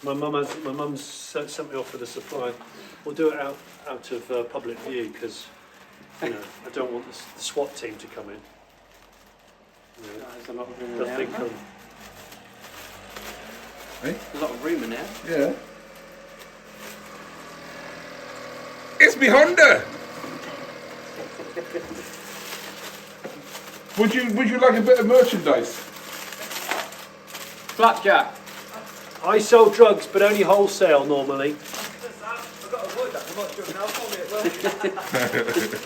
My mum's sent me off with a supply. We'll do it out of public view because I don't want the SWAT team to come in. There's a lot of room in They'll there. think Hey? There's a lot of room in there. Yeah. It's me Honda! Would you like a bit of merchandise? Flapjack. I sell drugs, but only wholesale normally. I've got to avoid that. I'm not doing alcohol at work.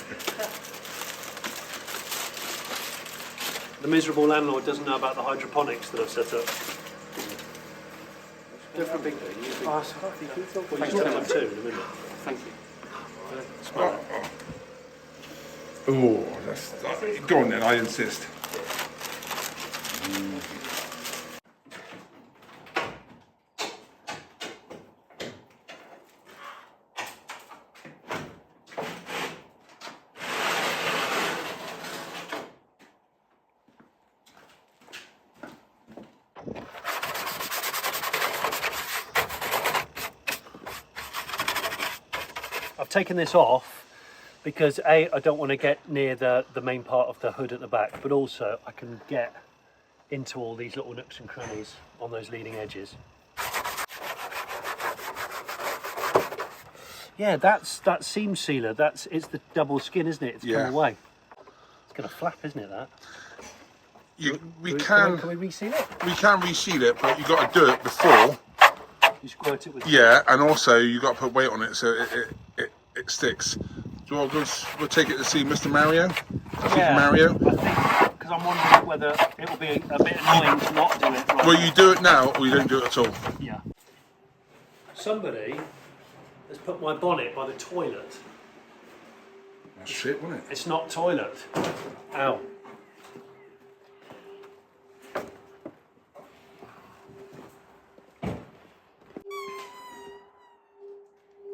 The miserable landlord doesn't know about the hydroponics that I've set up. Different big. Well, you can have one too in a minute. Thank you. Smell it. Oh, that's... Go on then, I insist. I've taken this off because A, I don't want to get near the main part of the hood at the back, but also I can get into all these little nooks and crannies on those leading edges. Yeah, that seam sealer, it's the double skin, isn't it? It's Yeah. come away. It's going to flap, isn't it, that? We can Can we reseal it? reseal it, but you got to do it before. You squirt it with... Yeah, and also you got to put weight on it so it sticks. Do you want we'll take it to see Mr. Mario? Yeah, Mario? I think, because I'm wondering whether it'll be a bit annoying to not do it right. Well, you do it now or you don't do it at all. Yeah. Somebody has put my bonnet by the toilet. That's shit, wasn't it? It's not toilet. Ow.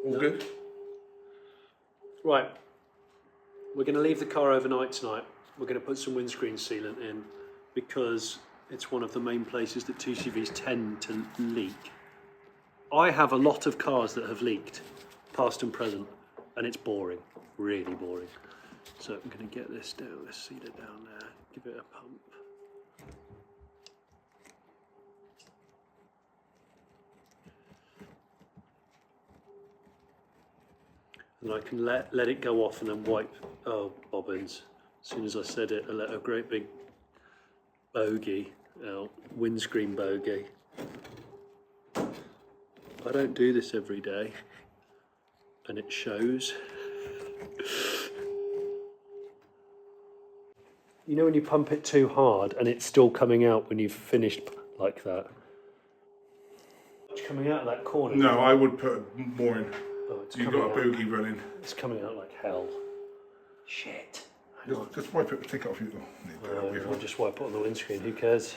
All good? Right. We're going to leave the car overnight tonight. We're going to put some windscreen sealant in because it's one of the main places that TCVs tend to leak. I have a lot of cars that have leaked, past and present, and it's boring, really boring. So I'm going to get this down, let's seal it down there, give it a pump. And I can let it go off and then wipe, oh, bobbins. As soon as I said it, I let a great big bogey out, windscreen bogey. I don't do this every day, and it shows. You know when you pump it too hard and it's still coming out when you've finished like that? It's coming out of that corner. No, I would put more in. Oh, it's You've coming got a out. bogey running. It's coming out like hell. Shit. Just wipe it, take it off you. I'll just wipe it on the windscreen, who cares?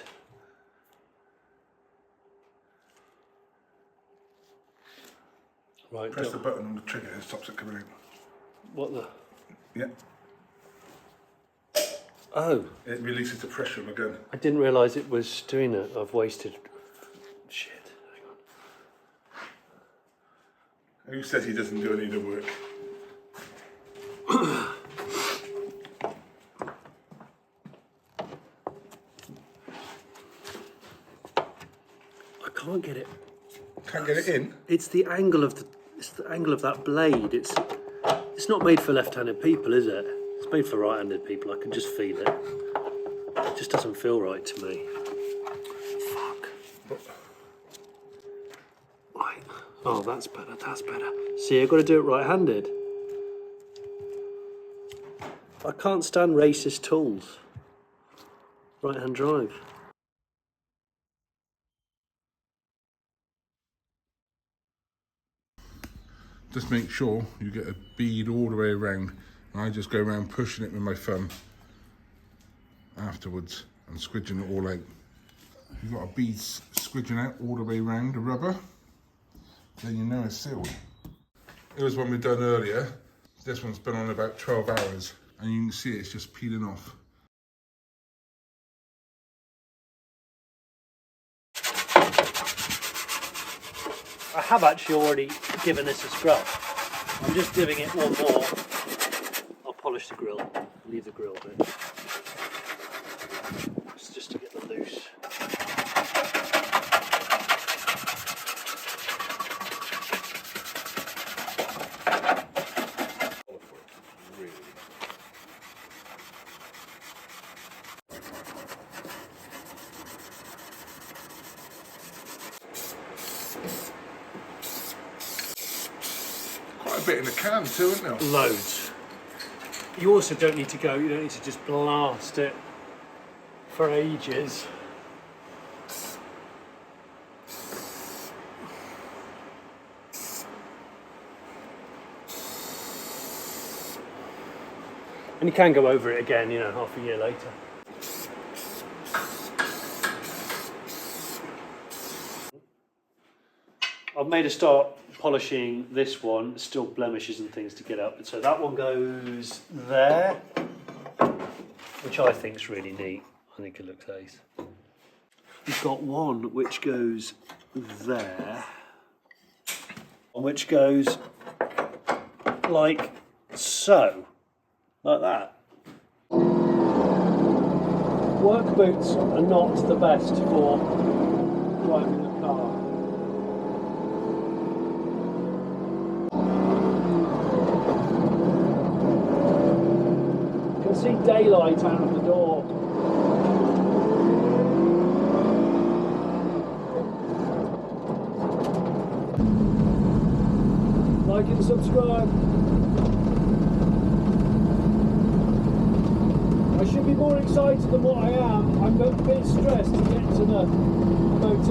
Right, Press the button on the trigger, it stops it coming out. what the? Yeah, Oh, it releases the pressure of the gun. I didn't realise it was doing that. I've wasted. Shit, hang on. Who says he doesn't do any of the work? I can't get it. Can't get it in? It's the angle of that blade. It's not made for left-handed people, is it? It's made for right-handed people. I can just feel it. It just doesn't feel right to me. Fuck. Right. Oh, that's better. That's better. See, I've got to do it right-handed. I can't stand racist tools. Right-hand drive. Just make sure you get a bead all the way around. And I just go around pushing it with my thumb afterwards and squidging it all out. You've got a bead squidging out all the way around the rubber, then you know it's sealed. It was one we done earlier. This one's been on about 12 hours and you can see it's just peeling off. I have actually already given this a scrub. I'm just giving it one more. I'll polish the grill, leave the grill bit. It's just to get the loose. Quite a bit in the can too, isn't there? Loads. You also don't need to go, you don't need to just blast it for ages. And you can go over it again, you know, half a year later. I've made a start polishing this one, still blemishes and things to get up. So that one goes there, which I think is really neat. I think it looks ace. You've got one which goes there, and which goes like so, like that. Work boots are not the best for driving the car. See daylight out of the door. Like and subscribe. I should be more excited than what I am. I'm a bit stressed to get to the MOT.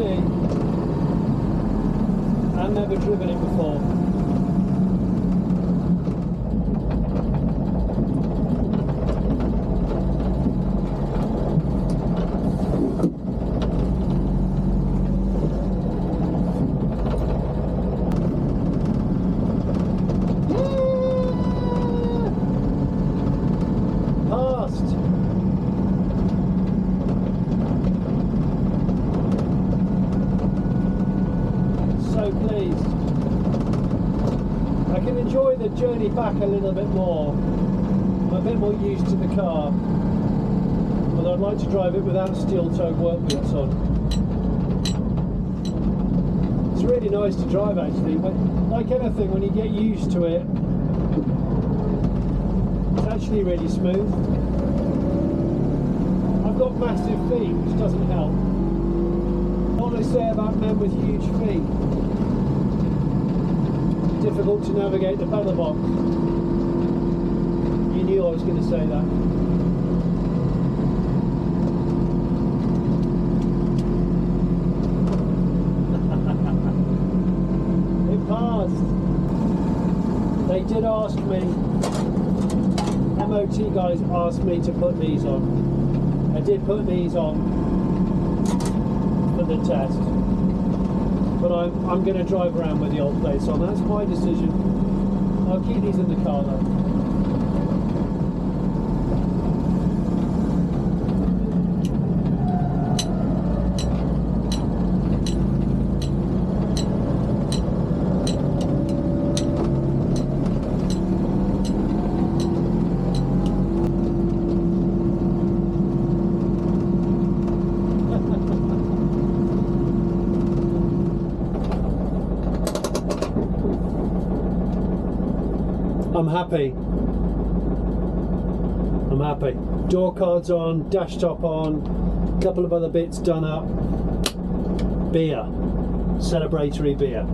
I've never driven it before. The journey back a little bit more. I'm a bit more used to the car, but I'd like to drive it without steel-toed work boots on. It's really nice to drive actually, but like anything, when you get used to it, it's actually really smooth. I've got massive feet, which doesn't help. What I say about men with huge feet? Difficult to navigate the pedal box. You knew I was going to say that. It passed. They did ask me, MOT guys asked me to put these on. I did put these on for the test. But I'm going to drive around with the old plates on. That's my decision. I'll keep these in the car though. I'm happy. I'm happy. Door cards on, dash top on, a couple of other bits done up. Beer. Celebratory beer.